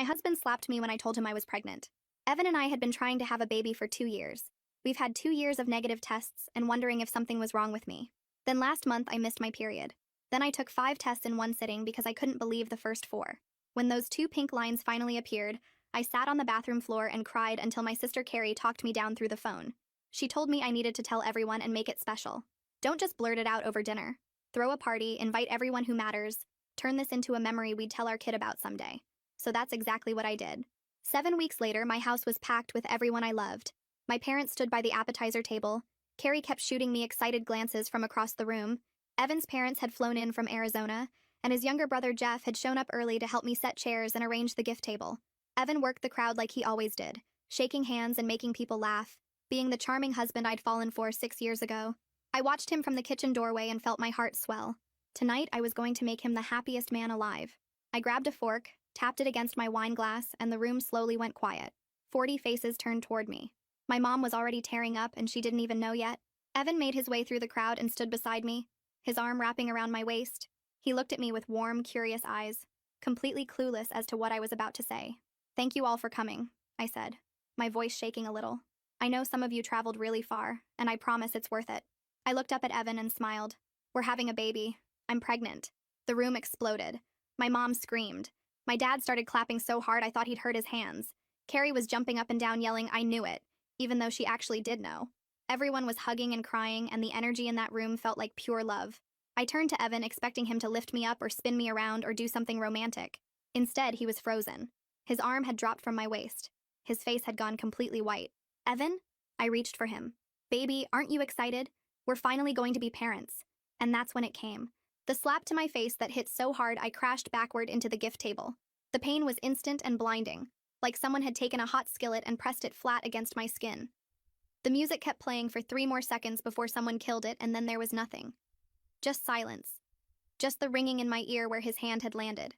My husband slapped me when I told him I was pregnant. Evan and I had been trying to have a baby for 2 years. We've had 2 years of negative tests and wondering if something was wrong with me. Then last month, I missed my period. Then I took 5 tests in one sitting because I couldn't believe the first 4. When those 2 pink lines finally appeared, I sat on the bathroom floor and cried until my sister Carrie talked me down through the phone. She told me I needed to tell everyone and make it special. Don't just blurt it out over dinner. Throw a party, invite everyone who matters, turn this into a memory we'd tell our kid about someday. So that's exactly what I did. 7 weeks later, my house was packed with everyone I loved. My parents stood by the appetizer table. Carrie kept shooting me excited glances from across the room. Evan's parents had flown in from Arizona, and his younger brother Jeff had shown up early to help me set chairs and arrange the gift table. Evan worked the crowd like he always did, shaking hands and making people laugh, being the charming husband I'd fallen for 6 years ago. I watched him from the kitchen doorway and felt my heart swell. Tonight, I was going to make him the happiest man alive. I grabbed a fork, tapped it against my wine glass, and the room slowly went quiet. 40 faces turned toward me. My mom was already tearing up, and she didn't even know yet. Evan made his way through the crowd and stood beside me, his arm wrapping around my waist. He looked at me with warm, curious eyes, completely clueless as to what I was about to say. "Thank you all for coming," I said, my voice shaking a little. "I know some of you traveled really far, and I promise it's worth it." I looked up at Evan and smiled. "We're having a baby. I'm pregnant." The room exploded. My mom screamed. My dad started clapping so hard I thought he'd hurt his hands. Carrie was jumping up and down yelling, "I knew it," even though she actually did know. Everyone was hugging and crying, and the energy in that room felt like pure love. I turned to Evan, expecting him to lift me up or spin me around or do something romantic. Instead, he was frozen. His arm had dropped from my waist. His face had gone completely white. "Evan?" I reached for him. "Baby, aren't you excited? We're finally going to be parents." And that's when it came. The slap to my face that hit so hard I crashed backward into the gift table. The pain was instant and blinding, like someone had taken a hot skillet and pressed it flat against my skin. The music kept playing for 3 more seconds before someone killed it, and then there was nothing. Just silence. Just the ringing in my ear where his hand had landed.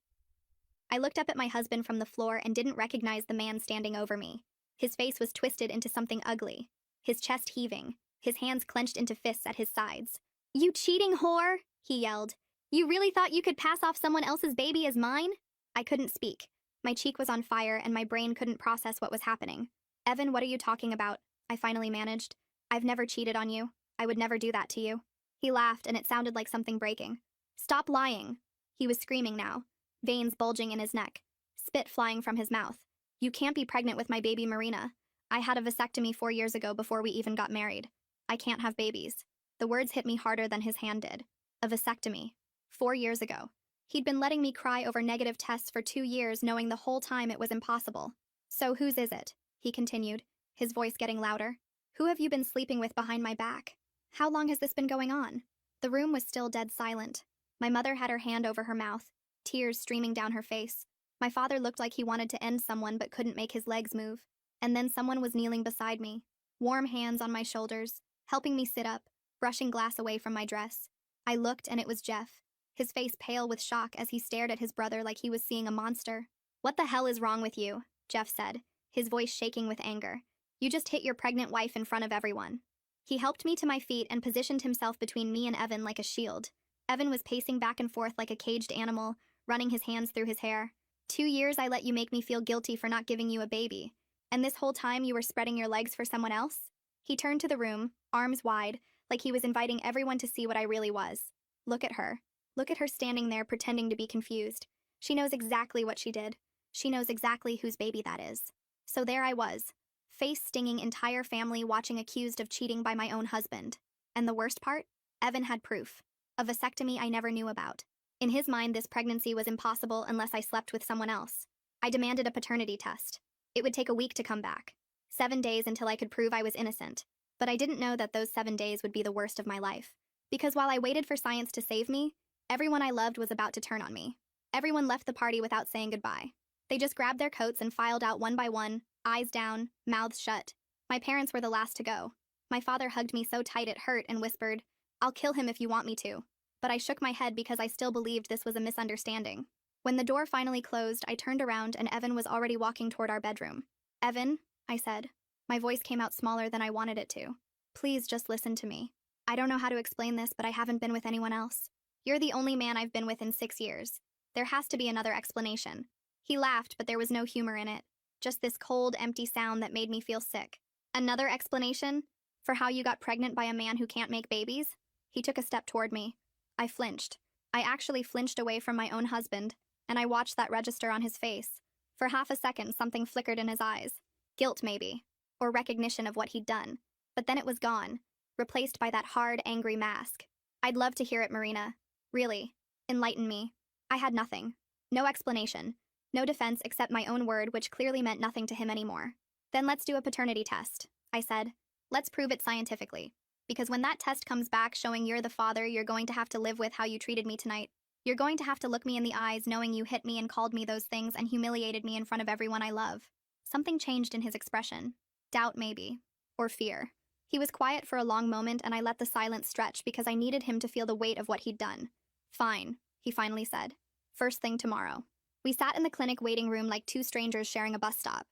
I looked up at my husband from the floor and didn't recognize the man standing over me. His face was twisted into something ugly, his chest heaving, his hands clenched into fists at his sides. "You cheating whore!" he yelled. "You really thought you could pass off someone else's baby as mine?" I couldn't speak. My cheek was on fire and my brain couldn't process what was happening. "Evan, what are you talking about?" I finally managed. "I've never cheated on you. I would never do that to you." He laughed and it sounded like something breaking. "Stop lying." He was screaming now, veins bulging in his neck, spit flying from his mouth. "You can't be pregnant with my baby Marina. I had a vasectomy 4 years ago before we even got married. I can't have babies." The words hit me harder than his hand did. A vasectomy. 4 years ago. He'd been letting me cry over negative tests for 2 years, knowing the whole time it was impossible. "So whose is it?" he continued, his voice getting louder. "Who have you been sleeping with behind my back? How long has this been going on?" The room was still dead silent. My mother had her hand over her mouth, tears streaming down her face. My father looked like he wanted to end someone but couldn't make his legs move. And then someone was kneeling beside me, warm hands on my shoulders, helping me sit up, brushing glass away from my dress. I looked and it was Jeff, his face pale with shock as he stared at his brother like he was seeing a monster. "What the hell is wrong with you?" Jeff said, his voice shaking with anger. "You just hit your pregnant wife in front of everyone." He helped me to my feet and positioned himself between me and Evan like a shield. Evan was pacing back and forth like a caged animal, running his hands through his hair. 2 years I let you make me feel guilty for not giving you a baby. And this whole time you were spreading your legs for someone else?" He turned to the room, arms wide, like he was inviting everyone to see what I really was. Look at her. Look at her standing there pretending to be confused. She knows exactly what she did. She knows exactly whose baby that is. So there I was, face-stinging entire family watching accused of cheating by my own husband. And the worst part? Evan had proof. A vasectomy I never knew about. In his mind, this pregnancy was impossible unless I slept with someone else. I demanded a paternity test. It would take a week to come back. 7 days until I could prove I was innocent. But I didn't know that those 7 days would be the worst of my life. Because while I waited for science to save me, everyone I loved was about to turn on me. Everyone left the party without saying goodbye. They just grabbed their coats and filed out one by one, eyes down, mouths shut. My parents were the last to go. My father hugged me so tight it hurt and whispered, "I'll kill him if you want me to." But I shook my head because I still believed this was a misunderstanding. When the door finally closed, I turned around and Evan was already walking toward our bedroom. "Evan," I said. My voice came out smaller than I wanted it to. "Please just listen to me. I don't know how to explain this, but I haven't been with anyone else. You're the only man I've been with in 6 years. There has to be another explanation." He laughed, but there was no humor in it. Just this cold, empty sound that made me feel sick. Another explanation? For how you got pregnant by a man who can't make babies? He took a step toward me. I flinched. I actually flinched away from my own husband, and I watched that register on his face. For half a second, something flickered in his eyes. Guilt, maybe. Or recognition of what he'd done. But then it was gone, replaced by that hard, angry mask. I'd love to hear it, Marina. Really. Enlighten me. I had nothing. No explanation. No defense except my own word, which clearly meant nothing to him anymore. Then let's do a paternity test, I said. Let's prove it scientifically. Because when that test comes back showing you're the father, you're going to have to live with how you treated me tonight. You're going to have to look me in the eyes knowing you hit me and called me those things and humiliated me in front of everyone I love. Something changed in his expression. Doubt, maybe. Or fear. He was quiet for a long moment, and I let the silence stretch because I needed him to feel the weight of what he'd done. Fine, he finally said. First thing tomorrow. We sat in the clinic waiting room like two strangers sharing a bus stop.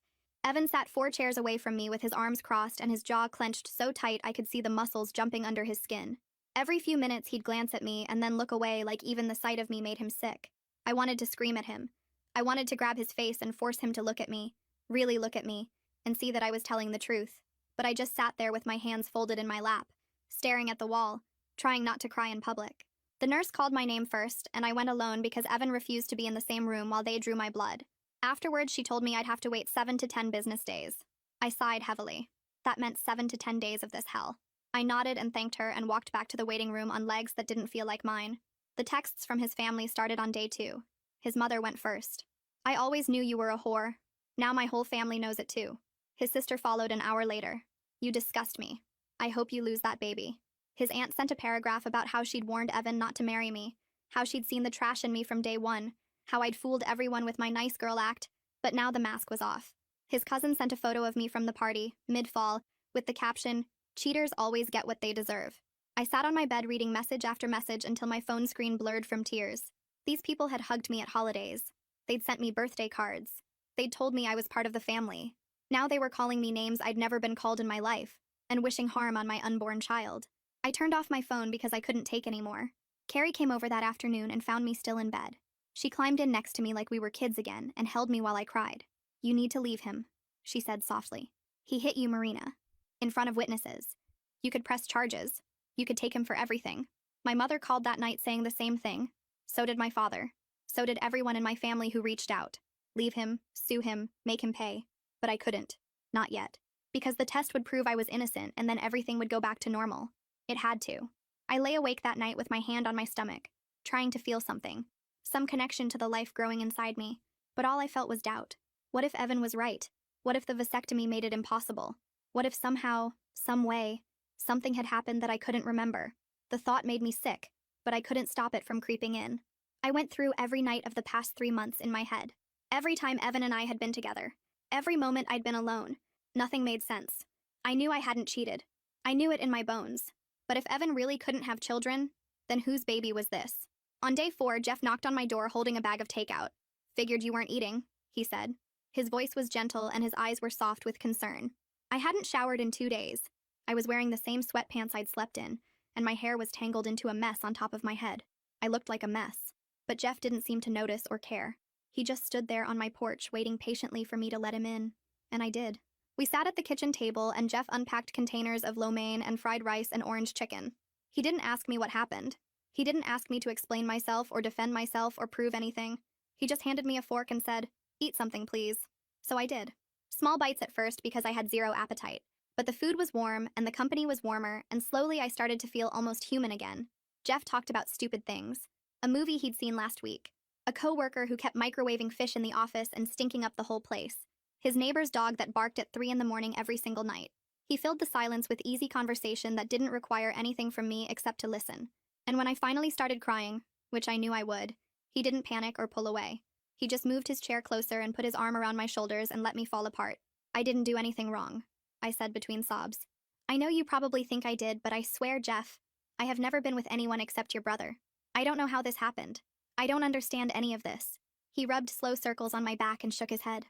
Evan sat 4 chairs away from me with his arms crossed and his jaw clenched so tight I could see the muscles jumping under his skin. Every few minutes he'd glance at me and then look away like even the sight of me made him sick. I wanted to scream at him. I wanted to grab his face and force him to look at me, really look at me, and see that I was telling the truth. But I just sat there with my hands folded in my lap, staring at the wall, trying not to cry in public. The nurse called my name first, and I went alone because Evan refused to be in the same room while they drew my blood. Afterwards, she told me I'd have to wait 7 to 10 business days. I sighed heavily. That meant 7 to 10 days of this hell. I nodded and thanked her and walked back to the waiting room on legs that didn't feel like mine. The texts from his family started on day 2. His mother went first. I always knew you were a whore. Now my whole family knows it too. His sister followed an hour later. You disgust me. I hope you lose that baby. His aunt sent a paragraph about how she'd warned Evan not to marry me, how she'd seen the trash in me from day 1, how I'd fooled everyone with my nice girl act, but now the mask was off. His cousin sent a photo of me from the party, mid-fall, with the caption, "Cheaters always get what they deserve." I sat on my bed reading message after message until my phone screen blurred from tears. These people had hugged me at holidays. They'd sent me birthday cards. They'd told me I was part of the family. Now they were calling me names I'd never been called in my life, and wishing harm on my unborn child. I turned off my phone because I couldn't take anymore. Carrie came over that afternoon and found me still in bed. She climbed in next to me like we were kids again and held me while I cried. "You need to leave him," she said softly. "He hit you, Marina. In front of witnesses. You could press charges. You could take him for everything." My mother called that night saying the same thing. So did my father. So did everyone in my family who reached out. Leave him, sue him, make him pay. But I couldn't. Not yet. Because the test would prove I was innocent and then everything would go back to normal. It had to. I lay awake that night with my hand on my stomach, trying to feel something. Some connection to the life growing inside me. But all I felt was doubt. What if Evan was right? What if the vasectomy made it impossible? What if somehow, some way, something had happened that I couldn't remember? The thought made me sick, but I couldn't stop it from creeping in. I went through every night of the past 3 months in my head. Every time Evan and I had been together. Every moment I'd been alone. Nothing made sense. I knew I hadn't cheated. I knew it in my bones. But if Evan really couldn't have children, then whose baby was this? On day 4, Jeff knocked on my door holding a bag of takeout. "Figured you weren't eating," he said. His voice was gentle and his eyes were soft with concern. I hadn't showered in 2 days. I was wearing the same sweatpants I'd slept in, and my hair was tangled into a mess on top of my head. I looked like a mess. But Jeff didn't seem to notice or care. He just stood there on my porch waiting patiently for me to let him in. And I did. We sat at the kitchen table and Jeff unpacked containers of lo mein and fried rice and orange chicken. He didn't ask me what happened. He didn't ask me to explain myself or defend myself or prove anything. He just handed me a fork and said, "Eat something, please." So I did. Small bites at first because I had zero appetite. But the food was warm and the company was warmer, and slowly I started to feel almost human again. Jeff talked about stupid things. A movie he'd seen last week. A coworker who kept microwaving fish in the office and stinking up the whole place. His neighbor's dog that barked at 3 in the morning every single night. He filled the silence with easy conversation that didn't require anything from me except to listen. And when I finally started crying, which I knew I would, he didn't panic or pull away. He just moved his chair closer and put his arm around my shoulders and let me fall apart. "I didn't do anything wrong," I said between sobs. "I know you probably think I did, but I swear, Jeff, I have never been with anyone except your brother. I don't know how this happened. I don't understand any of this." He rubbed slow circles on my back and shook his head.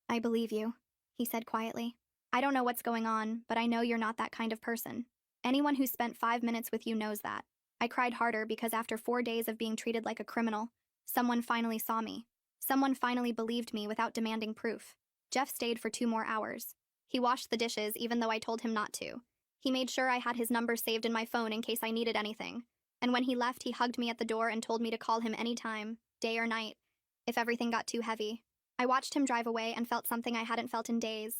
"I believe you," he said quietly. "I don't know what's going on, but I know you're not that kind of person. Anyone who spent 5 minutes with you knows that." I cried harder because after 4 days of being treated like a criminal, someone finally saw me. Someone finally believed me without demanding proof. Jeff stayed for 2 more hours. He washed the dishes even though I told him not to. He made sure I had his number saved in my phone in case I needed anything. And when he left, he hugged me at the door and told me to call him anytime, day or night, if everything got too heavy. I watched him drive away and felt something I hadn't felt in days.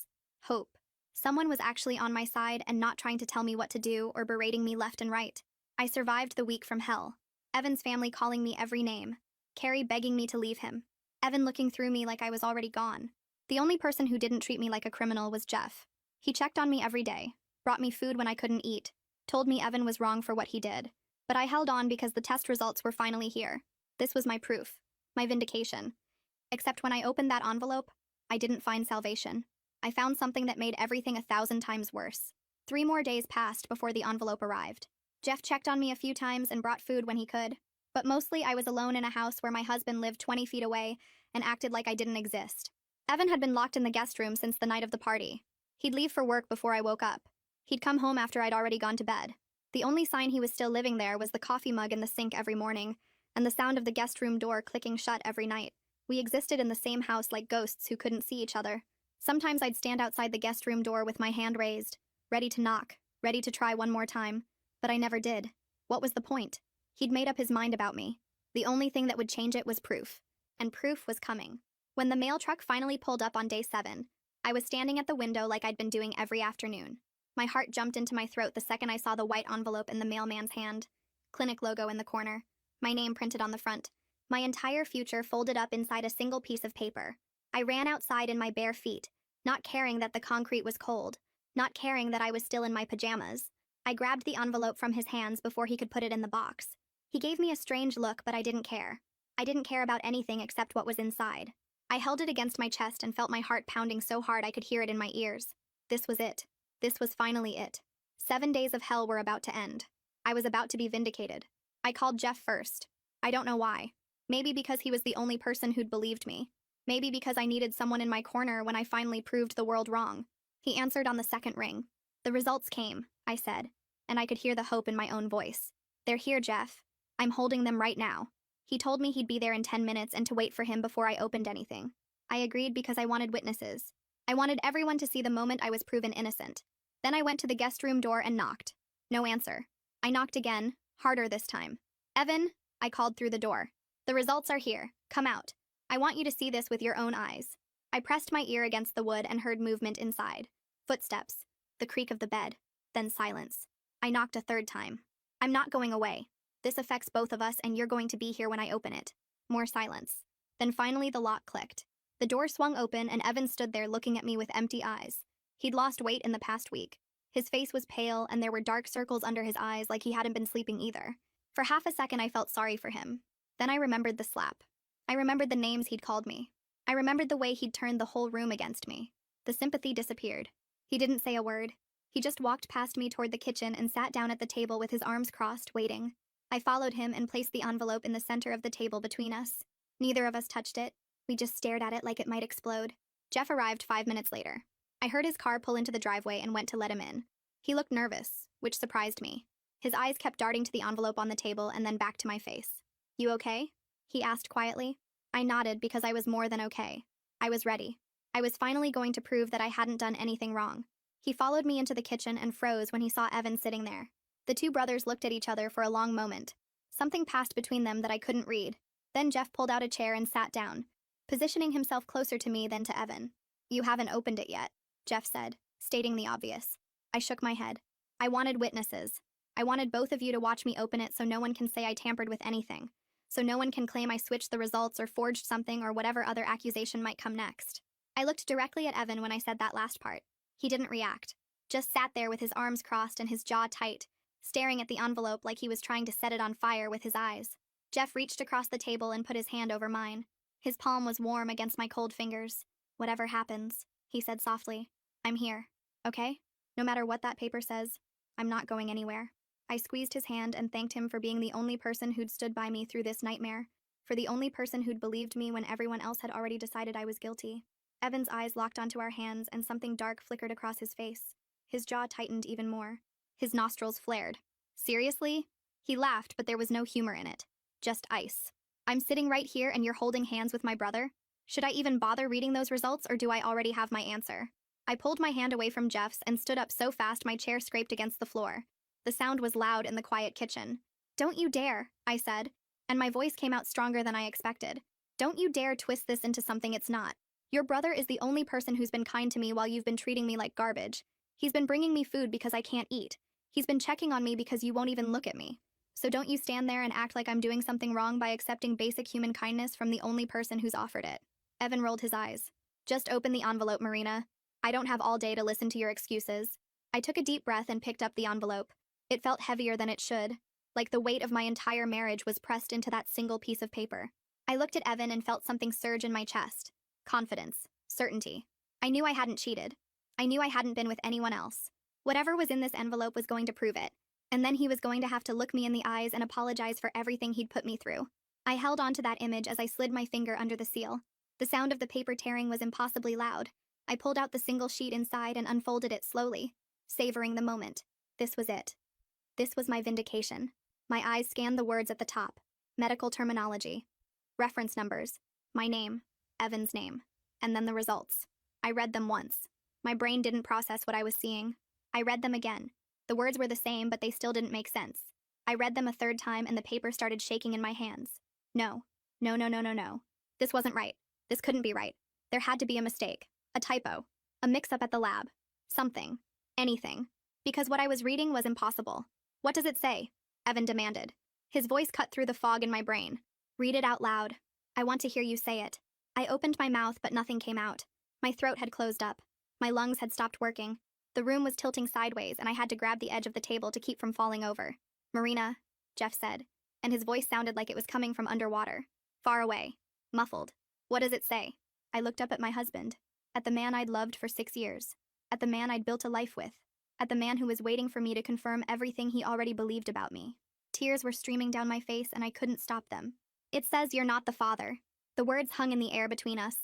Hope. Someone was actually on my side and not trying to tell me what to do or berating me left and right. I survived the week from hell. Evan's family calling me every name. Carrie begging me to leave him. Evan looking through me like I was already gone. The only person who didn't treat me like a criminal was Jeff. He checked on me every day, brought me food when I couldn't eat, told me Evan was wrong for what he did. But I held on because the test results were finally here. This was my proof, my vindication. Except when I opened that envelope, I didn't find salvation. I found something that made everything 1,000 times worse. 3 more days passed before the envelope arrived. Jeff checked on me a few times and brought food when he could. But mostly I was alone in a house where my husband lived 20 feet away and acted like I didn't exist. Evan had been locked in the guest room since the night of the party. He'd leave for work before I woke up. He'd come home after I'd already gone to bed. The only sign he was still living there was the coffee mug in the sink every morning, and the sound of the guest room door clicking shut every night. We existed in the same house like ghosts who couldn't see each other. Sometimes I'd stand outside the guest room door with my hand raised, ready to knock, ready to try one more time. But I never did. What was the point? He'd made up his mind about me. The only thing that would change it was proof. And proof was coming. When the mail truck finally pulled up on day 7, I was standing at the window like I'd been doing every afternoon. My heart jumped into my throat the second I saw the white envelope in the mailman's hand. Clinic logo in the corner. My name printed on the front. My entire future folded up inside a single piece of paper. I ran outside in my bare feet, not caring that the concrete was cold, not caring that I was still in my pajamas. I grabbed the envelope from his hands before he could put it in the box. He gave me a strange look, but I didn't care. I didn't care about anything except what was inside. I held it against my chest and felt my heart pounding so hard I could hear it in my ears. This was it. This was finally it. 7 days of hell were about to end. I was about to be vindicated. I called Jeff first. I don't know why. Maybe because he was the only person who'd believed me. Maybe because I needed someone in my corner when I finally proved the world wrong. He answered on the second ring. The results came, I said, and I could hear the hope in my own voice. They're here, Jeff. I'm holding them right now. He told me he'd be there in 10 minutes and to wait for him before I opened anything. I agreed because I wanted witnesses. I wanted everyone to see the moment I was proven innocent. Then I went to the guest room door and knocked. No answer. I knocked again, harder this time. Evan, I called through the door. The results are here. Come out. I want you to see this with your own eyes. I pressed my ear against the wood and heard movement inside. Footsteps. The creak of the bed. Then silence. I knocked a third time. I'm not going away. This affects both of us and you're going to be here when I open it. More silence. Then finally the lock clicked. The door swung open and Evan stood there looking at me with empty eyes. He'd lost weight in the past week. His face was pale and there were dark circles under his eyes like he hadn't been sleeping either. For half a second I felt sorry for him. Then I remembered the slap. I remembered the names he'd called me. I remembered the way he'd turned the whole room against me. The sympathy disappeared. He didn't say a word. He just walked past me toward the kitchen and sat down at the table with his arms crossed, waiting. I followed him and placed the envelope in the center of the table between us. Neither of us touched it. We just stared at it like it might explode. Jeff arrived 5 minutes later. I heard his car pull into the driveway and went to let him in. He looked nervous, which surprised me. His eyes kept darting to the envelope on the table and then back to my face. You okay? He asked quietly. I nodded because I was more than okay. I was ready. I was finally going to prove that I hadn't done anything wrong. He followed me into the kitchen and froze when he saw Evan sitting there. The two brothers looked at each other for a long moment. Something passed between them that I couldn't read. Then Jeff pulled out a chair and sat down, positioning himself closer to me than to Evan. You haven't opened it yet, Jeff said, stating the obvious. I shook my head. I wanted witnesses. I wanted both of you to watch me open it so no one can say I tampered with anything. So no one can claim I switched the results or forged something or whatever other accusation might come next. I looked directly at Evan when I said that last part. He didn't react. Just sat there with his arms crossed and his jaw tight, staring at the envelope like he was trying to set it on fire with his eyes. Jeff reached across the table and put his hand over mine. His palm was warm against my cold fingers. Whatever happens, he said softly, I'm here, okay? No matter what that paper says, I'm not going anywhere. I squeezed his hand and thanked him for being the only person who'd stood by me through this nightmare, for the only person who'd believed me when everyone else had already decided I was guilty. Evan's eyes locked onto our hands and something dark flickered across his face. His jaw tightened even more. His nostrils flared. Seriously? He laughed, but there was no humor in it. Just ice. I'm sitting right here and you're holding hands with my brother? Should I even bother reading those results or do I already have my answer? I pulled my hand away from Jeff's and stood up so fast my chair scraped against the floor. The sound was loud in the quiet kitchen. Don't you dare, I said, and my voice came out stronger than I expected. Don't you dare twist this into something it's not. Your brother is the only person who's been kind to me while you've been treating me like garbage. He's been bringing me food because I can't eat. He's been checking on me because you won't even look at me. So don't you stand there and act like I'm doing something wrong by accepting basic human kindness from the only person who's offered it. Evan rolled his eyes. Just open the envelope, Marina. I don't have all day to listen to your excuses. I took a deep breath and picked up the envelope. It felt heavier than it should, like the weight of my entire marriage was pressed into that single piece of paper. I looked at Evan and felt something surge in my chest. Confidence. Certainty. I knew I hadn't cheated. I knew I hadn't been with anyone else. Whatever was in this envelope was going to prove it. And then he was going to have to look me in the eyes and apologize for everything he'd put me through. I held on to that image as I slid my finger under the seal. The sound of the paper tearing was impossibly loud. I pulled out the single sheet inside and unfolded it slowly, savoring the moment. This was it. This was my vindication. My eyes scanned the words at the top. Medical terminology. Reference numbers. My name. Evan's name. And then the results. I read them once. My brain didn't process what I was seeing. I read them again. The words were the same, but they still didn't make sense. I read them a third time and the paper started shaking in my hands. No. No, no, no, no, no. This wasn't right. This couldn't be right. There had to be a mistake. A typo. A mix-up at the lab. Something. Anything. Because what I was reading was impossible. What does it say? Evan demanded. His voice cut through the fog in my brain. Read it out loud. I want to hear you say it. I opened my mouth, but nothing came out. My throat had closed up. My lungs had stopped working. The room was tilting sideways, and I had to grab the edge of the table to keep from falling over. Marina, Jeff said, and his voice sounded like it was coming from underwater. Far away. Muffled. What does it say? I looked up at my husband. At the man I'd loved for 6 years. At the man I'd built a life with. At the man who was waiting for me to confirm everything he already believed about me. Tears were streaming down my face, and I couldn't stop them. It says you're not the father. The words hung in the air between us.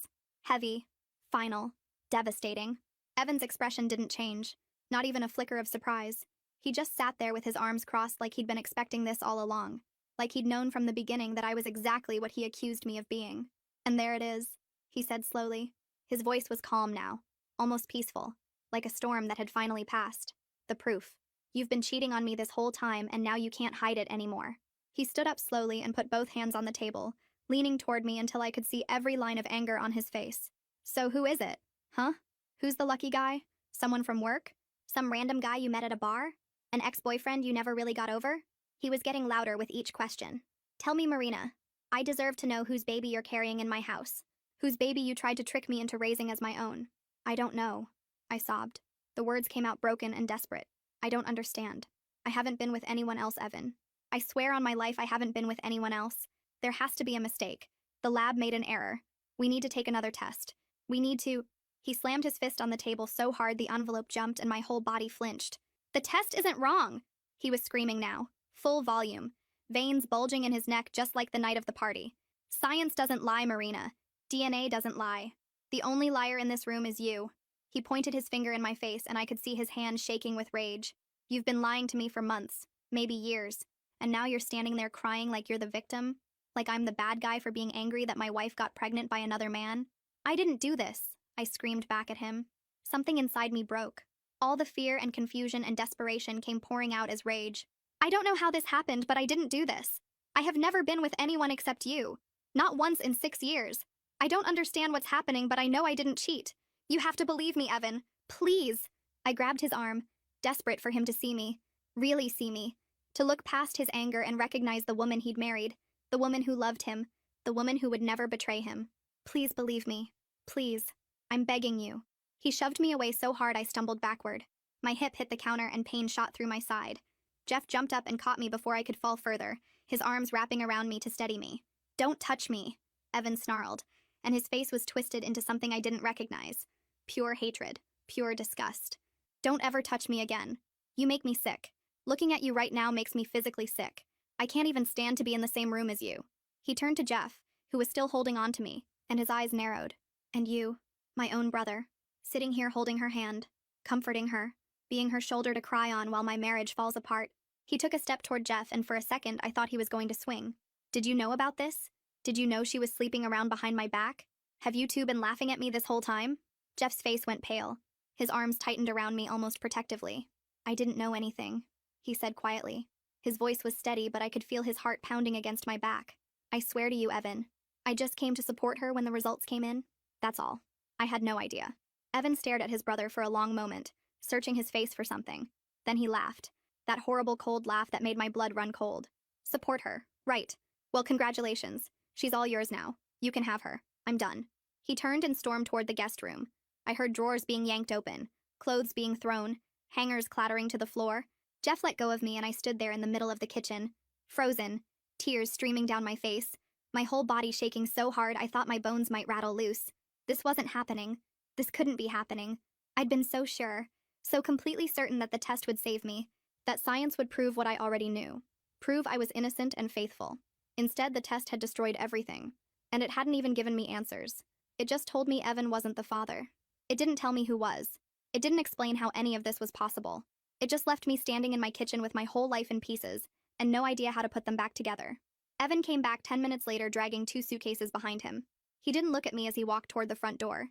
Heavy. Final. Devastating. Evan's expression didn't change. Not even a flicker of surprise. He just sat there with his arms crossed like he'd been expecting this all along. Like he'd known from the beginning that I was exactly what he accused me of being. And there it is, he said slowly. His voice was calm now. Almost peaceful. Like a storm that had finally passed. The proof. You've been cheating on me this whole time and now you can't hide it anymore. He stood up slowly and put both hands on the table, leaning toward me until I could see every line of anger on his face. So who is it? Huh? Who's the lucky guy? Someone from work? Some random guy you met at a bar? An ex-boyfriend you never really got over? He was getting louder with each question. Tell me, Marina. I deserve to know whose baby you're carrying in my house. Whose baby you tried to trick me into raising as my own. I don't know. I sobbed. The words came out broken and desperate. I don't understand. I haven't been with anyone else, Evan. I swear on my life I haven't been with anyone else. There has to be a mistake. The lab made an error. We need to take another test. We need to... He slammed his fist on the table so hard the envelope jumped and my whole body flinched. The test isn't wrong, he was screaming now. Full volume. Veins bulging in his neck just like the night of the party. Science doesn't lie, Marina. DNA doesn't lie. The only liar in this room is you. He pointed his finger in my face and I could see his hand shaking with rage. You've been lying to me for months, maybe years. And now you're standing there crying like you're the victim? Like I'm the bad guy for being angry that my wife got pregnant by another man? I didn't do this, I screamed back at him. Something inside me broke. All the fear and confusion and desperation came pouring out as rage. I don't know how this happened, but I didn't do this. I have never been with anyone except you. Not once in 6 years. I don't understand what's happening, but I know I didn't cheat. You have to believe me, Evan. Please. I grabbed his arm, desperate for him to see me. Really see me. To look past his anger and recognize the woman he'd married. The woman who loved him. The woman who would never betray him. Please believe me. Please. I'm begging you. He shoved me away so hard I stumbled backward. My hip hit the counter and pain shot through my side. Jeff jumped up and caught me before I could fall further, his arms wrapping around me to steady me. Don't touch me, Evan snarled, and his face was twisted into something I didn't recognize. Pure hatred. Pure disgust. Don't ever touch me again. You make me sick. Looking at you right now makes me physically sick. I can't even stand to be in the same room as you. He turned to Jeff, who was still holding on to me, and his eyes narrowed. And you, my own brother, sitting here holding her hand, comforting her, being her shoulder to cry on while my marriage falls apart. He took a step toward Jeff, and for a second I thought he was going to swing. Did you know about this? Did you know she was sleeping around behind my back? Have you two been laughing at me this whole time? Jeff's face went pale. His arms tightened around me almost protectively. I didn't know anything, he said quietly. His voice was steady, but I could feel his heart pounding against my back. I swear to you, Evan. I just came to support her when the results came in. That's all. I had no idea. Evan stared at his brother for a long moment, searching his face for something. Then he laughed. That horrible cold laugh that made my blood run cold. Support her. Right. Well, congratulations. She's all yours now. You can have her. I'm done. He turned and stormed toward the guest room. I heard drawers being yanked open, clothes being thrown, hangers clattering to the floor. Jeff let go of me and I stood there in the middle of the kitchen, frozen, tears streaming down my face, my whole body shaking so hard I thought my bones might rattle loose. This wasn't happening. This couldn't be happening. I'd been so sure, so completely certain that the test would save me, that science would prove what I already knew, prove I was innocent and faithful. Instead, the test had destroyed everything, and it hadn't even given me answers. It just told me Evan wasn't the father. It didn't tell me who was. It didn't explain how any of this was possible. It just left me standing in my kitchen with my whole life in pieces, and no idea how to put them back together. Evan came back 10 minutes later dragging 2 suitcases behind him. He didn't look at me as he walked toward the front door.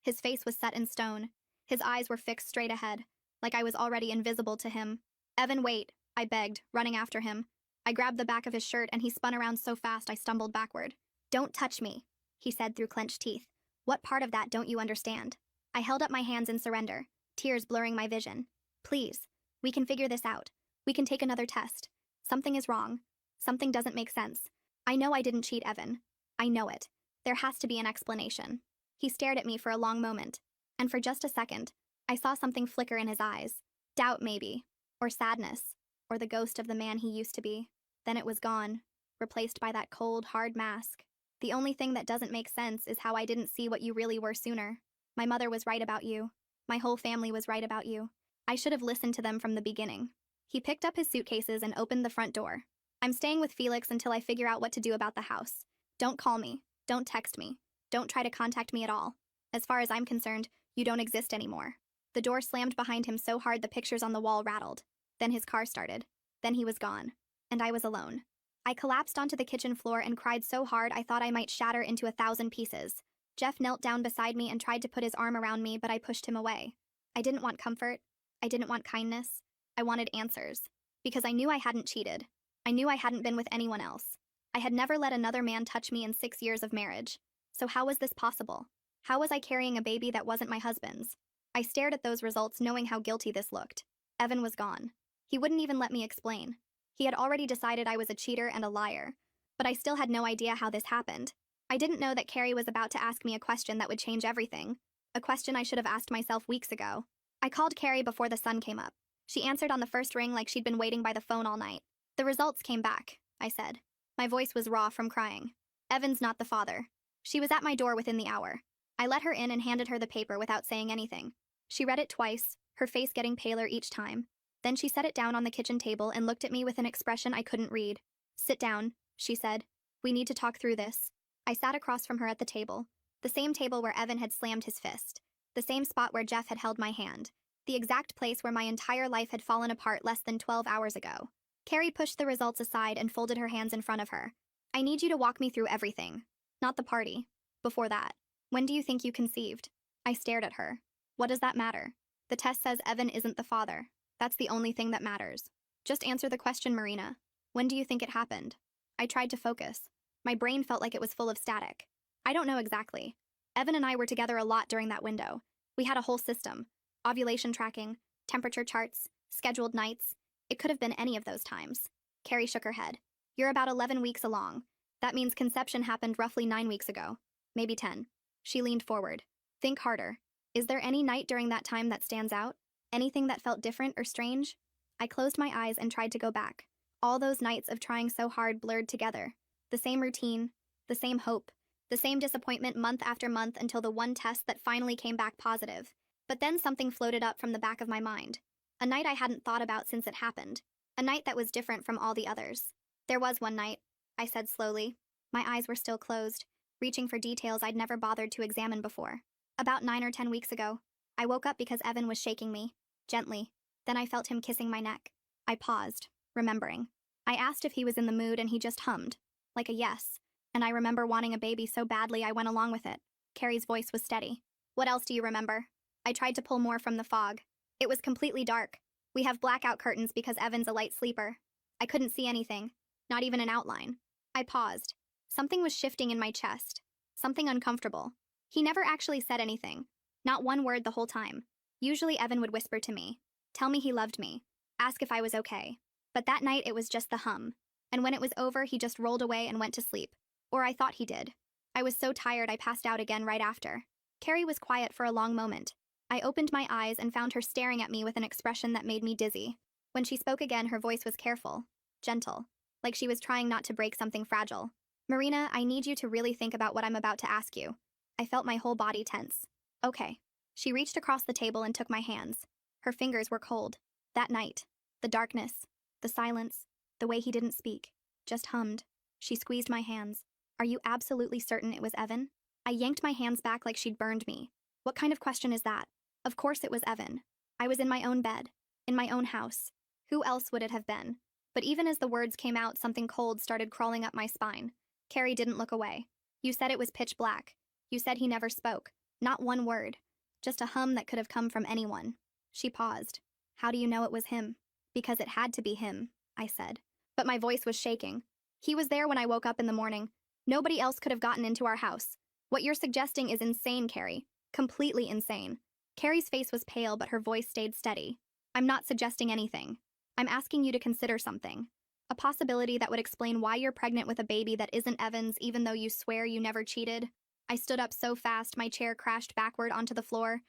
His face was set in stone. His eyes were fixed straight ahead, like I was already invisible to him. Evan, wait, I begged, running after him. I grabbed the back of his shirt and he spun around so fast I stumbled backward. Don't touch me, he said through clenched teeth. What part of that don't you understand? I held up my hands in surrender, tears blurring my vision. Please, we can figure this out. We can take another test. Something is wrong. Something doesn't make sense. I know I didn't cheat Evan. I know it. There has to be an explanation. He stared at me for a long moment, and for just a second, I saw something flicker in his eyes. Doubt, maybe, or sadness, or the ghost of the man he used to be. Then it was gone, replaced by that cold, hard mask. The only thing that doesn't make sense is how I didn't see what you really were sooner. My mother was right about you. My whole family was right about you. I should have listened to them from the beginning. He picked up his suitcases and opened the front door. I'm staying with Felix until I figure out what to do about the house. Don't call me. Don't text me. Don't try to contact me at all. As far as I'm concerned, you don't exist anymore. The door slammed behind him so hard the pictures on the wall rattled. Then his car started. Then he was gone. And I was alone. I collapsed onto the kitchen floor and cried so hard I thought I might shatter into 1,000 pieces. Jeff knelt down beside me and tried to put his arm around me, but I pushed him away. I didn't want comfort. I didn't want kindness. I wanted answers. Because I knew I hadn't cheated. I knew I hadn't been with anyone else. I had never let another man touch me in 6 years of marriage. So how was this possible? How was I carrying a baby that wasn't my husband's? I stared at those results knowing how guilty this looked. Evan was gone. He wouldn't even let me explain. He had already decided I was a cheater and a liar. But I still had no idea how this happened. I didn't know that Carrie was about to ask me a question that would change everything. A question I should have asked myself weeks ago. I called Carrie before the sun came up. She answered on the first ring like she'd been waiting by the phone all night. The results came back, I said. My voice was raw from crying. Evan's not the father. She was at my door within the hour. I let her in and handed her the paper without saying anything. She read it twice, her face getting paler each time. Then she set it down on the kitchen table and looked at me with an expression I couldn't read. Sit down, she said. We need to talk through this. I sat across from her at the table. The same table where Evan had slammed his fist. The same spot where Jeff had held my hand. The exact place where my entire life had fallen apart less than 12 hours ago. Carrie pushed the results aside and folded her hands in front of her. I need you to walk me through everything. Not the party. Before that. When do you think you conceived? I stared at her. What does that matter? The test says Evan isn't the father. That's the only thing that matters. Just answer the question, Marina. When do you think it happened? I tried to focus. My brain felt like it was full of static. I don't know exactly. Evan and I were together a lot during that window. We had a whole system. Ovulation tracking, temperature charts, scheduled nights. It could have been any of those times. Carrie shook her head. You're about 11 weeks along. That means conception happened roughly 9 weeks ago. Maybe 10. She leaned forward. Think harder. Is there any night during that time that stands out? Anything that felt different or strange? I closed my eyes and tried to go back. All those nights of trying so hard blurred together. The same routine, the same hope, the same disappointment month after month until the one test that finally came back positive. But then something floated up from the back of my mind. A night I hadn't thought about since it happened. A night that was different from all the others. There was one night, I said slowly. My eyes were still closed, reaching for details I'd never bothered to examine before. About 9 or 10 weeks ago, I woke up because Evan was shaking me, gently. Then I felt him kissing my neck. I paused, remembering. I asked if he was in the mood and he just hummed, like a yes. And I remember wanting a baby so badly I went along with it. Carrie's voice was steady. What else do you remember? I tried to pull more from the fog. It was completely dark. We have blackout curtains because Evan's a light sleeper. I couldn't see anything, not even an outline. I paused. Something was shifting in my chest. Something uncomfortable. He never actually said anything. Not one word the whole time. Usually Evan would whisper to me, tell me he loved me, ask if I was okay. But that night it was just the hum. And when it was over, he just rolled away and went to sleep. Or I thought he did. I was so tired I passed out again right after. Carrie was quiet for a long moment. I opened my eyes and found her staring at me with an expression that made me dizzy. When she spoke again, her voice was careful, gentle, like she was trying not to break something fragile. Marina, I need you to really think about what I'm about to ask you. I felt my whole body tense. Okay. She reached across the table and took my hands. Her fingers were cold. That night, the darkness, the silence, the way he didn't speak, just hummed. She squeezed my hands. Are you absolutely certain it was Evan? I yanked my hands back like she'd burned me. What kind of question is that? Of course it was Evan. I was in my own bed, in my own house. Who else would it have been? But even as the words came out, something cold started crawling up my spine. Carrie didn't look away. You said it was pitch black. You said he never spoke. Not one word. Just a hum that could have come from anyone. She paused. How do you know it was him? Because it had to be him, I said. But my voice was shaking. He was there when I woke up in the morning. Nobody else could have gotten into our house. What you're suggesting is insane, Carrie. Completely insane. Carrie's face was pale, but her voice stayed steady. I'm not suggesting anything. I'm asking you to consider something. A possibility that would explain why you're pregnant with a baby that isn't Evan's, even though you swear you never cheated. I stood up so fast my chair crashed backward onto the floor.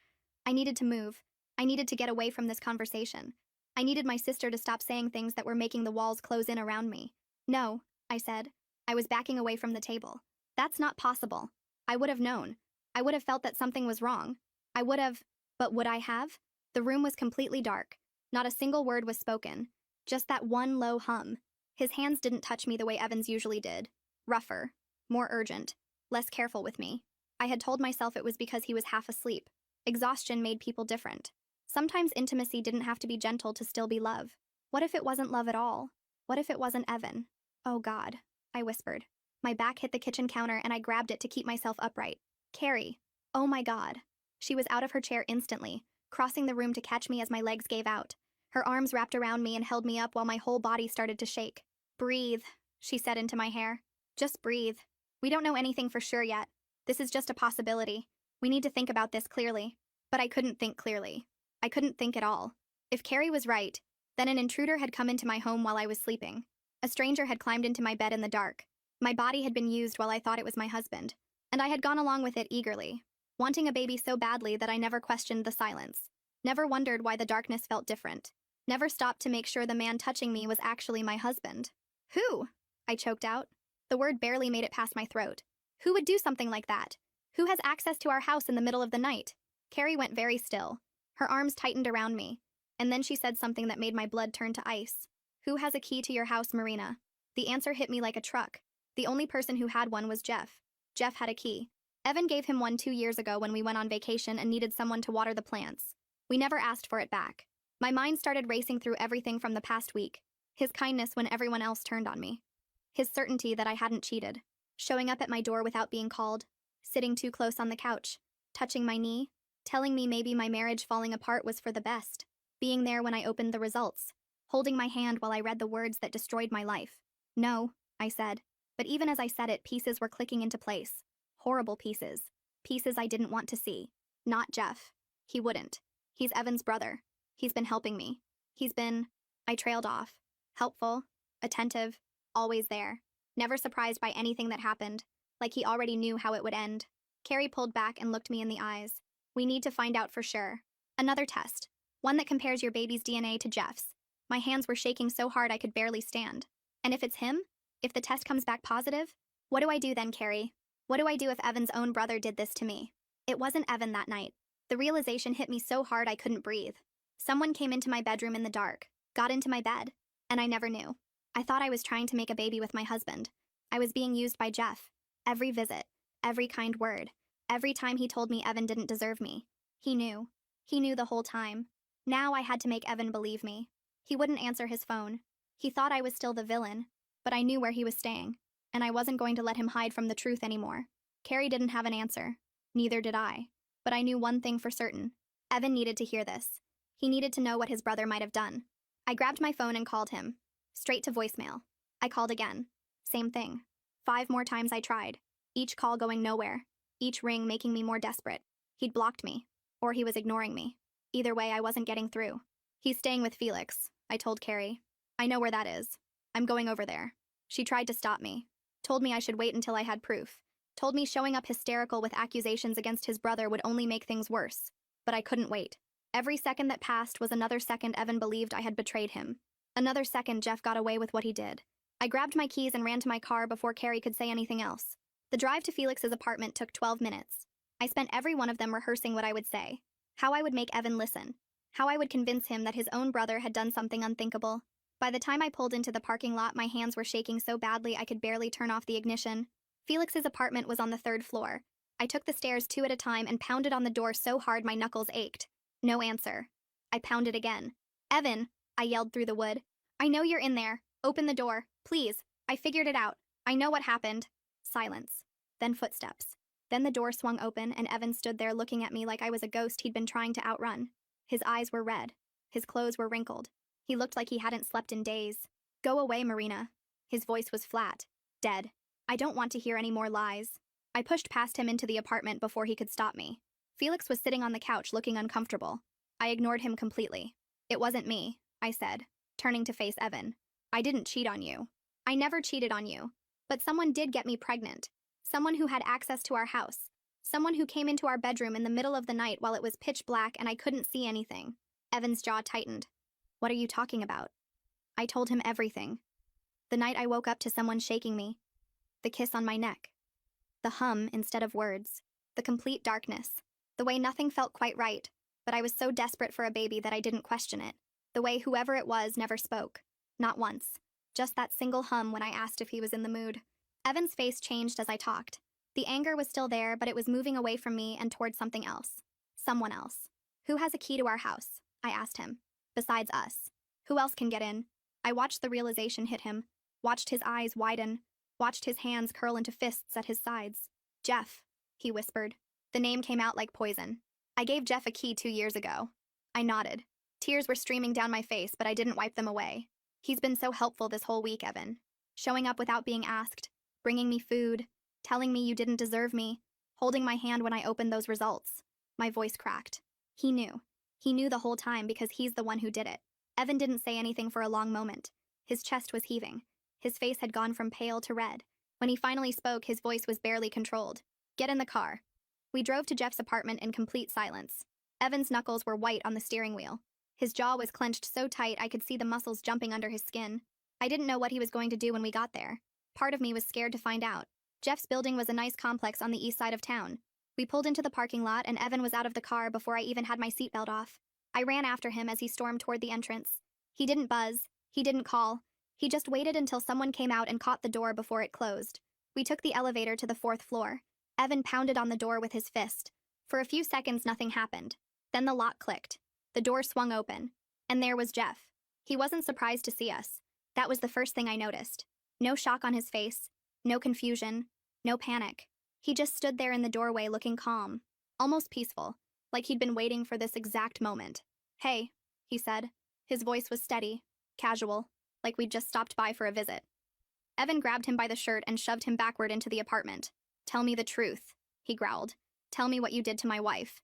I needed to move. I needed to get away from this conversation. I needed my sister to stop saying things that were making the walls close in around me. No, I said. I was backing away from the table. That's not possible. I would have known. I would have felt that something was wrong. I would have, but would I have? The room was completely dark. Not a single word was spoken. Just that one low hum. His hands didn't touch me the way Evans usually did. Rougher. More urgent. Less careful with me. I had told myself it was because he was half asleep. Exhaustion made people different. Sometimes intimacy didn't have to be gentle to still be love. What if it wasn't love at all? What if it wasn't Evan? Oh God, I whispered. My back hit the kitchen counter and I grabbed it to keep myself upright. Carrie. Oh my God. She was out of her chair instantly, crossing the room to catch me as my legs gave out. Her arms wrapped around me and held me up while my whole body started to shake. Breathe, she said into my hair. Just breathe. We don't know anything for sure yet. This is just a possibility. We need to think about this clearly. But I couldn't think clearly. I couldn't think at all. If Carrie was right, then an intruder had come into my home while I was sleeping. A stranger had climbed into my bed in the dark. My body had been used while I thought it was my husband. And I had gone along with it eagerly, wanting a baby so badly that I never questioned the silence. Never wondered why the darkness felt different. Never stopped to make sure the man touching me was actually my husband. Who? I choked out. The word barely made it past my throat. Who would do something like that? Who has access to our house in the middle of the night? Carrie went very still. Her arms tightened around me. And then she said something that made my blood turn to ice. Who has a key to your house, Marina? The answer hit me like a truck. The only person who had one was Jeff. Jeff had a key. Evan gave him one 2 years ago when we went on vacation and needed someone to water the plants. We never asked for it back. My mind started racing through everything from the past week. His kindness when everyone else turned on me. His certainty that I hadn't cheated. Showing up at my door without being called. Sitting too close on the couch. Touching my knee. Telling me maybe my marriage falling apart was for the best. Being there when I opened the results. Holding my hand while I read the words that destroyed my life. No, I said. But even as I said it, pieces were clicking into place. Horrible pieces. Pieces I didn't want to see. Not Jeff. He wouldn't. He's Evan's brother. He's been helping me. He's been... I trailed off. Helpful. Attentive. Always there. Never surprised by anything that happened. Like he already knew how it would end. Carrie pulled back and looked me in the eyes. We need to find out for sure. Another test. One that compares your baby's DNA to Jeff's. My hands were shaking so hard I could barely stand. And if it's him? If the test comes back positive? What do I do then, Carrie? What do I do if Evan's own brother did this to me? It wasn't Evan that night. The realization hit me so hard I couldn't breathe. Someone came into my bedroom in the dark, got into my bed, and I never knew. I thought I was trying to make a baby with my husband. I was being used by Jeff. Every visit, every kind word, every time he told me Evan didn't deserve me. He knew. He knew the whole time. Now I had to make Evan believe me. He wouldn't answer his phone. He thought I was still the villain, but I knew where he was staying. and I wasn't going to let him hide from the truth anymore. Carrie didn't have an answer. Neither did I. But I knew one thing for certain. Evan needed to hear this. He needed to know what his brother might have done. I grabbed my phone and called him. Straight to voicemail. I called again. Same thing. 5 more times I tried. Each call going nowhere. Each ring making me more desperate. He'd blocked me. Or he was ignoring me. Either way, I wasn't getting through. He's staying with Felix, I told Carrie. I know where that is. I'm going over there. She tried to stop me. Told me I should wait until I had proof. Told me showing up hysterical with accusations against his brother would only make things worse. But I couldn't wait. Every second that passed was another second Evan believed I had betrayed him. Another second Jeff got away with what he did. I grabbed my keys and ran to my car before Carrie could say anything else. The drive to Felix's apartment took 12 minutes. I spent every one of them rehearsing what I would say. How I would make Evan listen. How I would convince him that his own brother had done something unthinkable. By the time I pulled into the parking lot, my hands were shaking so badly I could barely turn off the ignition. Felix's apartment was on the 3rd floor. I took the stairs 2 at a time and pounded on the door so hard my knuckles ached. No answer. I pounded again. Evan, I yelled through the wood. I know you're in there. Open the door, please. I figured it out. I know what happened. Silence. Then footsteps. Then the door swung open and Evan stood there looking at me like I was a ghost he'd been trying to outrun. His eyes were red. His clothes were wrinkled. He looked like he hadn't slept in days. Go away, Marina. His voice was flat. Dead. I don't want to hear any more lies. I pushed past him into the apartment before he could stop me. Felix was sitting on the couch looking uncomfortable. I ignored him completely. It wasn't me, I said, turning to face Evan. I didn't cheat on you. I never cheated on you. But someone did get me pregnant. Someone who had access to our house. Someone who came into our bedroom in the middle of the night while it was pitch black and I couldn't see anything. Evan's jaw tightened. What are you talking about? I told him everything. The night I woke up to someone shaking me. The kiss on my neck. The hum instead of words. The complete darkness. The way nothing felt quite right, but I was so desperate for a baby that I didn't question it. The way whoever it was never spoke. Not once. Just that single hum when I asked if he was in the mood. Evan's face changed as I talked. The anger was still there, but it was moving away from me and towards something else. Someone else. Who has a key to our house? I asked him. Besides us. Who else can get in? I watched the realization hit him. Watched his eyes widen. Watched his hands curl into fists at his sides. Jeff, he whispered. The name came out like poison. I gave Jeff a key 2 years ago. I nodded. Tears were streaming down my face, but I didn't wipe them away. He's been so helpful this whole week, Evan. Showing up without being asked. Bringing me food. Telling me you didn't deserve me. Holding my hand when I opened those results. My voice cracked. He knew. He knew the whole time because he's the one who did it. Evan didn't say anything for a long moment. His chest was heaving. His face had gone from pale to red. When he finally spoke, his voice was barely controlled. Get in the car. We drove to Jeff's apartment in complete silence. Evan's knuckles were white on the steering wheel. His jaw was clenched so tight I could see the muscles jumping under his skin. I didn't know what he was going to do when we got there. Part of me was scared to find out. Jeff's building was a nice complex on the east side of town. We pulled into the parking lot and Evan was out of the car before I even had my seatbelt off. I ran after him as he stormed toward the entrance. He didn't buzz. He didn't call. He just waited until someone came out and caught the door before it closed. We took the elevator to the 4th floor. Evan pounded on the door with his fist. For a few seconds, nothing happened. Then the lock clicked. The door swung open. And there was Jeff. He wasn't surprised to see us. That was the first thing I noticed. No shock on his face. No confusion. No panic. He just stood there in the doorway looking calm. Almost peaceful. Like he'd been waiting for this exact moment. Hey, he said. His voice was steady. Casual. Like we'd just stopped by for a visit. Evan grabbed him by the shirt and shoved him backward into the apartment. Tell me the truth, he growled. Tell me what you did to my wife.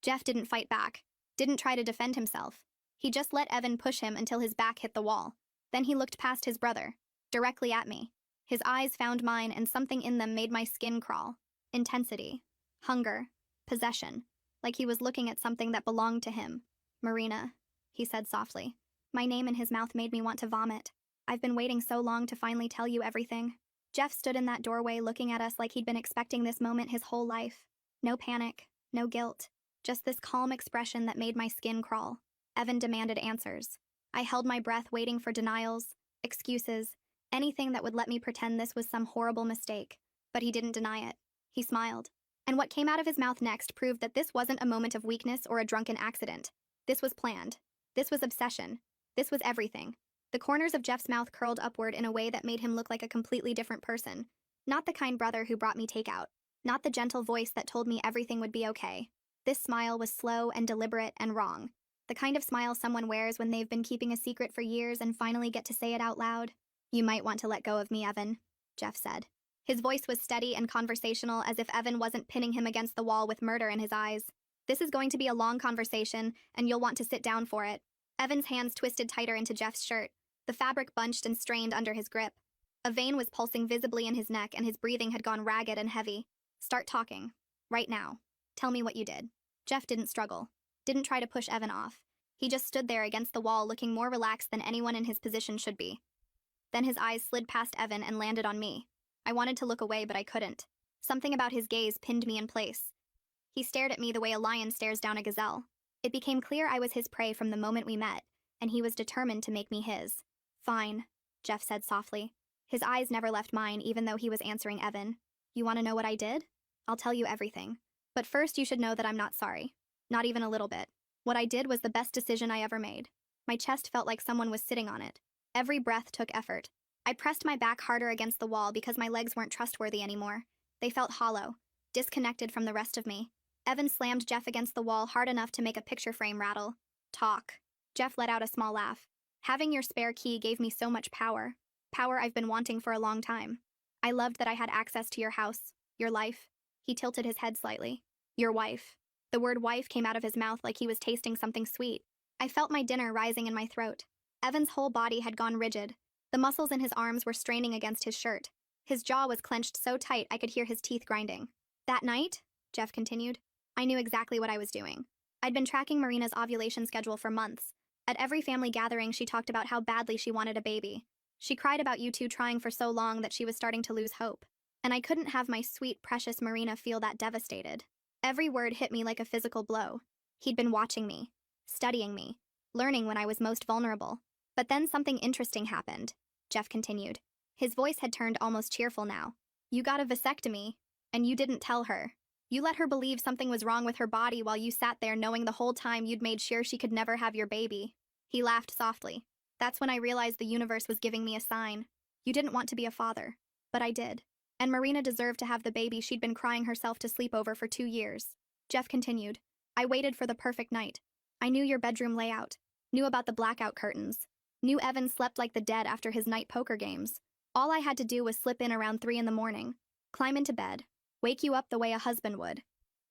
Jeff didn't fight back. Didn't try to defend himself. He just let Evan push him until his back hit the wall. Then he looked past his brother. Directly at me. His eyes found mine and something in them made my skin crawl. Intensity. Hunger. Possession. Like he was looking at something that belonged to him. Marina, he said softly. My name in his mouth made me want to vomit. I've been waiting so long to finally tell you everything. Jeff stood in that doorway looking at us like he'd been expecting this moment his whole life. No panic, no guilt, just this calm expression that made my skin crawl. Evan demanded answers. I held my breath waiting for denials, excuses, anything that would let me pretend this was some horrible mistake. But he didn't deny it. He smiled. And what came out of his mouth next proved that this wasn't a moment of weakness or a drunken accident. This was planned. This was obsession. This was everything. The corners of Jeff's mouth curled upward in a way that made him look like a completely different person. Not the kind brother who brought me takeout. Not the gentle voice that told me everything would be okay. This smile was slow and deliberate and wrong. The kind of smile someone wears when they've been keeping a secret for years and finally get to say it out loud. "You might want to let go of me, Evan," Jeff said. His voice was steady and conversational, as if Evan wasn't pinning him against the wall with murder in his eyes. "This is going to be a long conversation, and you'll want to sit down for it." Evan's hands twisted tighter into Jeff's shirt. The fabric bunched and strained under his grip. A vein was pulsing visibly in his neck, and his breathing had gone ragged and heavy. "Start talking. Right now. Tell me what you did." Jeff didn't struggle. Didn't try to push Evan off. He just stood there against the wall, looking more relaxed than anyone in his position should be. Then his eyes slid past Evan and landed on me. I wanted to look away, but I couldn't. Something about his gaze pinned me in place. He stared at me the way a lion stares down a gazelle. It became clear I was his prey from the moment we met, and he was determined to make me his. "Fine," Jeff said softly. His eyes never left mine, even though he was answering Evan. "You want to know what I did? I'll tell you everything. But first you should know that I'm not sorry. Not even a little bit. What I did was the best decision I ever made." My chest felt like someone was sitting on it. Every breath took effort. I pressed my back harder against the wall because my legs weren't trustworthy anymore. They felt hollow, disconnected from the rest of me. Evan slammed Jeff against the wall hard enough to make a picture frame rattle. "Talk." Jeff let out a small laugh. "Having your spare key gave me so much power. Power I've been wanting for a long time. I loved that I had access to your house, your life." He tilted his head slightly. "Your wife." The word wife came out of his mouth like he was tasting something sweet. I felt my dinner rising in my throat. Evan's whole body had gone rigid. The muscles in his arms were straining against his shirt. His jaw was clenched so tight I could hear his teeth grinding. "That night," Jeff continued, "I knew exactly what I was doing. I'd been tracking Marina's ovulation schedule for months. At every family gathering, she talked about how badly she wanted a baby. She cried about you two trying for so long that she was starting to lose hope. And I couldn't have my sweet, precious Marina feel that devastated." Every word hit me like a physical blow. He'd been watching me, studying me, learning when I was most vulnerable. But then something interesting happened, Jeff continued. His voice had turned almost cheerful now. "You got a vasectomy, and you didn't tell her. You let her believe something was wrong with her body while you sat there knowing the whole time you'd made sure she could never have your baby." He laughed softly. "That's when I realized the universe was giving me a sign. You didn't want to be a father, but I did. And Marina deserved to have the baby she'd been crying herself to sleep over for 2 years. Jeff continued. "I waited for the perfect night. I knew your bedroom layout, knew about the blackout curtains, knew Evan slept like the dead after his night poker games. All I had to do was slip in around 3 in the morning, climb into bed, wake you up the way a husband would."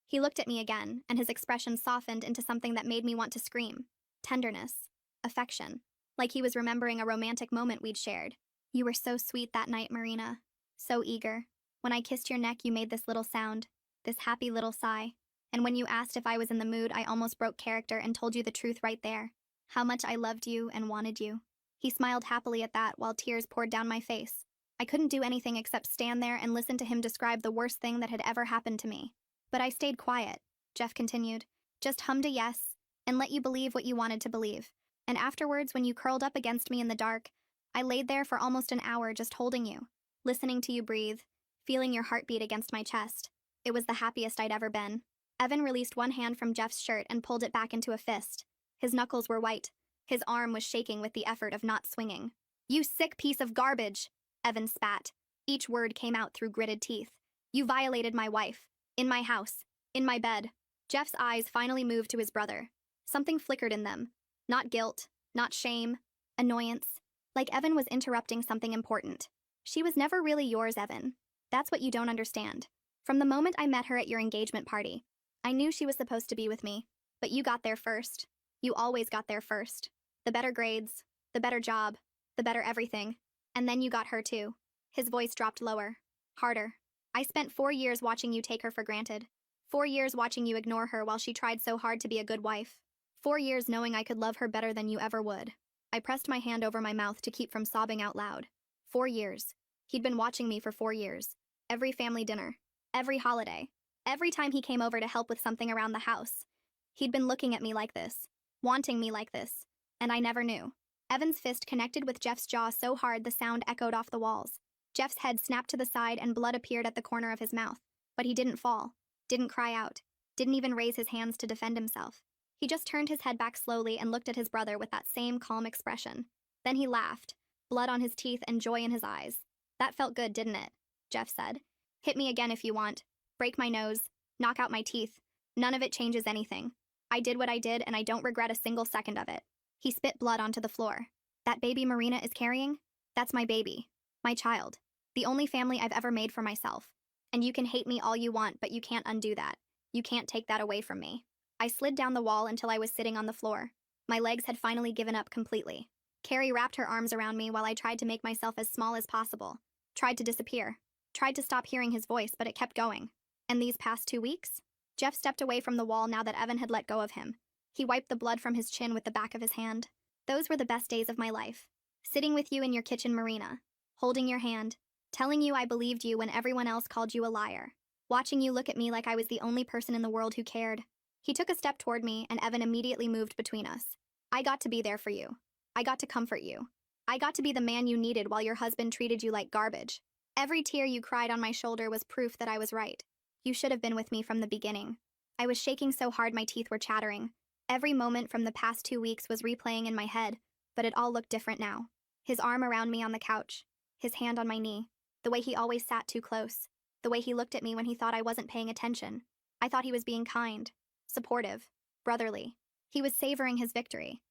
He looked at me again, and his expression softened into something that made me want to scream. Tenderness. Affection. Like he was remembering a romantic moment we'd shared. "You were so sweet that night, Marina. So eager. When I kissed your neck, you made this little sound, this happy little sigh. And when you asked if I was in the mood, I almost broke character and told you the truth right there. How much I loved you and wanted you." He smiled happily at that while tears poured down my face. I couldn't do anything except stand there and listen to him describe the worst thing that had ever happened to me. "But I stayed quiet," Jeff continued. "Just hummed a yes, and let you believe what you wanted to believe. And afterwards, when you curled up against me in the dark, I laid there for almost an hour just holding you, listening to you breathe, feeling your heartbeat against my chest. It was the happiest I'd ever been." Evan released one hand from Jeff's shirt and pulled it back into a fist. His knuckles were white. His arm was shaking with the effort of not swinging. "You sick piece of garbage," Evan spat. Each word came out through gritted teeth. "You violated my wife. In my house. In my bed." Jeff's eyes finally moved to his brother. Something flickered in them. Not guilt, not shame, annoyance. Like Evan was interrupting something important. "She was never really yours, Evan. That's what you don't understand. From the moment I met her at your engagement party, I knew she was supposed to be with me. But you got there first. You always got there first. The better grades, the better job, the better everything. And then you got her too." His voice dropped lower, harder. "I spent 4 years watching you take her for granted. 4 years watching you ignore her while she tried so hard to be a good wife. 4 years knowing I could love her better than you ever would." I pressed my hand over my mouth to keep from sobbing out loud. 4 years. He'd been watching me for 4 years. Every family dinner. Every holiday. Every time he came over to help with something around the house. He'd been looking at me like this. Wanting me like this. And I never knew. Evan's fist connected with Jeff's jaw so hard the sound echoed off the walls. Jeff's head snapped to the side and blood appeared at the corner of his mouth. But he didn't fall. Didn't cry out. Didn't even raise his hands to defend himself. He just turned his head back slowly and looked at his brother with that same calm expression. Then he laughed, blood on his teeth and joy in his eyes. That felt good, didn't it? Jeff said. Hit me again if you want. Break my nose. Knock out my teeth. None of it changes anything. I did what I did and I don't regret a single second of it. He spit blood onto the floor. That baby Marina is carrying? That's my baby. My child. The only family I've ever made for myself. And you can hate me all you want, but you can't undo that. You can't take that away from me. I slid down the wall until I was sitting on the floor. My legs had finally given up completely. Carrie wrapped her arms around me while I tried to make myself as small as possible. Tried to disappear. Tried to stop hearing his voice, but it kept going. And these past 2 weeks? Jeff stepped away from the wall now that Evan had let go of him. He wiped the blood from his chin with the back of his hand. Those were the best days of my life. Sitting with you in your kitchen, Marina. Holding your hand. Telling you I believed you when everyone else called you a liar. Watching you look at me like I was the only person in the world who cared. He took a step toward me, and Evan immediately moved between us. I got to be there for you. I got to comfort you. I got to be the man you needed while your husband treated you like garbage. Every tear you cried on my shoulder was proof that I was right. You should have been with me from the beginning. I was shaking so hard my teeth were chattering. Every moment from the past 2 weeks was replaying in my head, but it all looked different now. His arm around me on the couch. His hand on my knee. The way he always sat too close. The way he looked at me when he thought I wasn't paying attention. I thought he was being kind, supportive, brotherly. He was savoring his victory.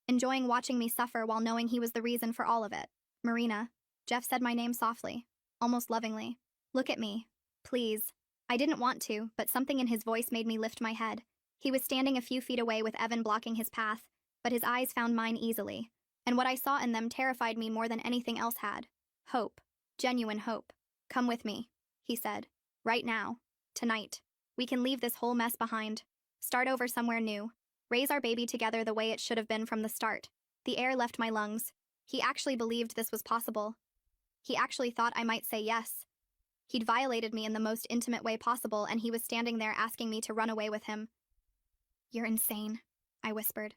Enjoying watching me suffer while knowing he was the reason for all of it. Marina. Jeff said my name softly, almost lovingly. Look at me. Please. I didn't want to, but something in his voice made me lift my head. He was standing a few feet away with Evan blocking his path, but his eyes found mine easily. And what I saw in them terrified me more than anything else had. Hope. Genuine hope. Come with me, he said. Right now. Tonight. We can leave this whole mess behind. Start over somewhere new. Raise our baby together the way it should have been from the start. The air left my lungs. He actually believed this was possible. He actually thought I might say yes. He'd violated me in the most intimate way possible, and he was standing there asking me to run away with him. You're insane, I whispered.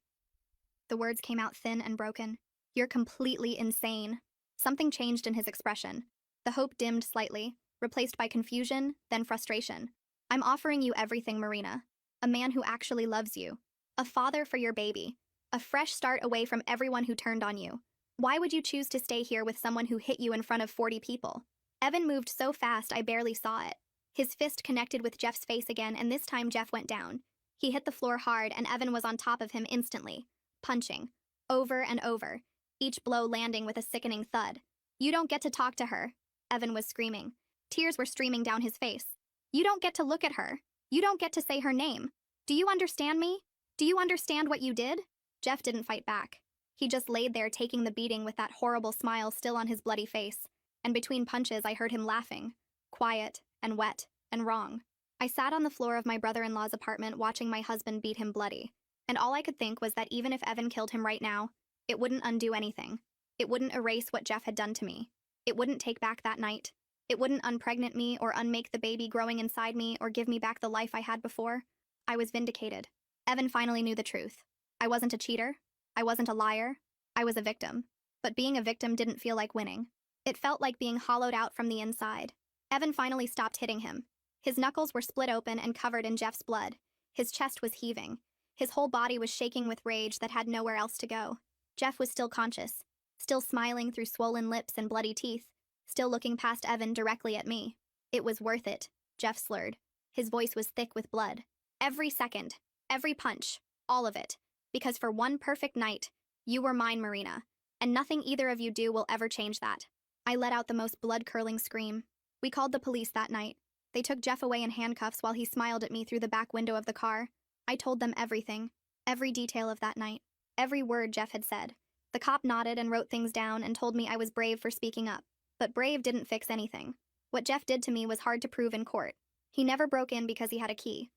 The words came out thin and broken. You're completely insane. Something changed in his expression. The hope dimmed slightly, replaced by confusion, then frustration. I'm offering you everything, Marina. A man who actually loves you. A father for your baby. A fresh start away from everyone who turned on you. Why would you choose to stay here with someone who hit you in front of 40 people? Evan moved so fast I barely saw it. His fist connected with Jeff's face again, and this time Jeff went down. He hit the floor hard, and Evan was on top of him instantly, punching, over and over, each blow landing with a sickening thud. You don't get to talk to her, Evan was screaming. Tears were streaming down his face. You don't get to look at her. You don't get to say her name. Do you understand me? Do you understand what you did? Jeff didn't fight back. He just laid there taking the beating with that horrible smile still on his bloody face. And between punches I heard him laughing, quiet and wet and wrong. I sat on the floor of my brother-in-law's apartment watching my husband beat him bloody, and all I could think was that even if Evan killed him right now, it wouldn't undo anything. It wouldn't erase what Jeff had done to me. It wouldn't take back that night. It wouldn't unpregnant me or unmake the baby growing inside me or give me back the life I had before. I was vindicated. Evan finally knew the truth. I wasn't a cheater. I wasn't a liar. I was a victim. But being a victim didn't feel like winning. It felt like being hollowed out from the inside. Evan finally stopped hitting him. His knuckles were split open and covered in Jeff's blood. His chest was heaving. His whole body was shaking with rage that had nowhere else to go. Jeff was still conscious, still smiling through swollen lips and bloody teeth, still looking past Evan directly at me. It was worth it, Jeff slurred. His voice was thick with blood. Every second, every punch, all of it. Because for one perfect night, you were mine, Marina, and nothing either of you do will ever change that. I let out the most blood-curdling scream. We called the police that night. They took Jeff away in handcuffs while he smiled at me through the back window of the car. I told them everything, every detail of that night, every word Jeff had said. The cop nodded and wrote things down and told me I was brave for speaking up. But brave didn't fix anything. What Jeff did to me was hard to prove in court. He never broke in because he had a key.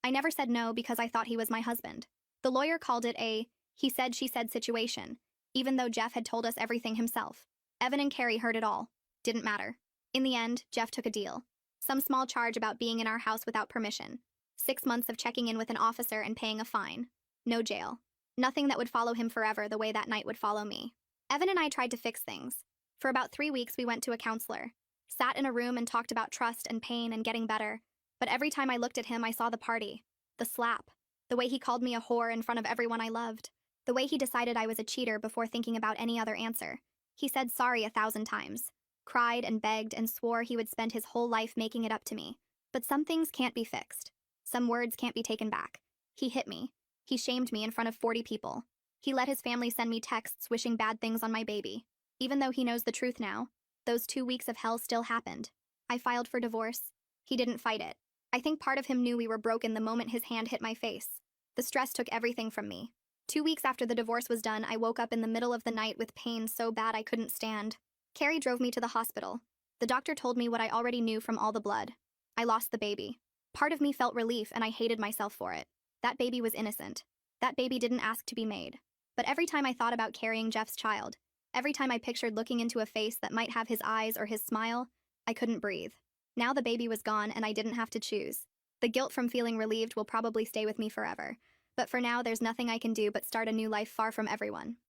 I never said no because I thought he was my husband. The lawyer called it a he said she said situation, even though Jeff had told us everything himself. Evan and Carrie heard it all. Didn't matter. In the end, Jeff took a deal. Some small charge about being in our house without permission. 6 months of checking in with an officer and paying a fine. No jail. Nothing that would follow him forever the way that night would follow me. Evan and I tried to fix things. For about 3 weeks we went to a counselor. Sat in a room and talked about trust and pain and getting better. But every time I looked at him I saw the party. The slap. The way he called me a whore in front of everyone I loved. The way he decided I was a cheater before thinking about any other answer. He said sorry 1,000 times, cried and begged and swore he would spend his whole life making it up to me. But some things can't be fixed. Some words can't be taken back. He hit me. He shamed me in front of 40 people. He let his family send me texts wishing bad things on my baby. Even though he knows the truth now, those 2 weeks of hell still happened. I filed for divorce. He didn't fight it. I think part of him knew we were broken the moment his hand hit my face. The stress took everything from me. 2 weeks after the divorce was done, I woke up in the middle of the night with pain so bad I couldn't stand. Carrie drove me to the hospital. The doctor told me what I already knew from all the blood. I lost the baby. Part of me felt relief and I hated myself for it. That baby was innocent. That baby didn't ask to be made. But every time I thought about carrying Jeff's child, every time I pictured looking into a face that might have his eyes or his smile, I couldn't breathe. Now the baby was gone and I didn't have to choose. The guilt from feeling relieved will probably stay with me forever. But for now, there's nothing I can do but start a new life far from everyone.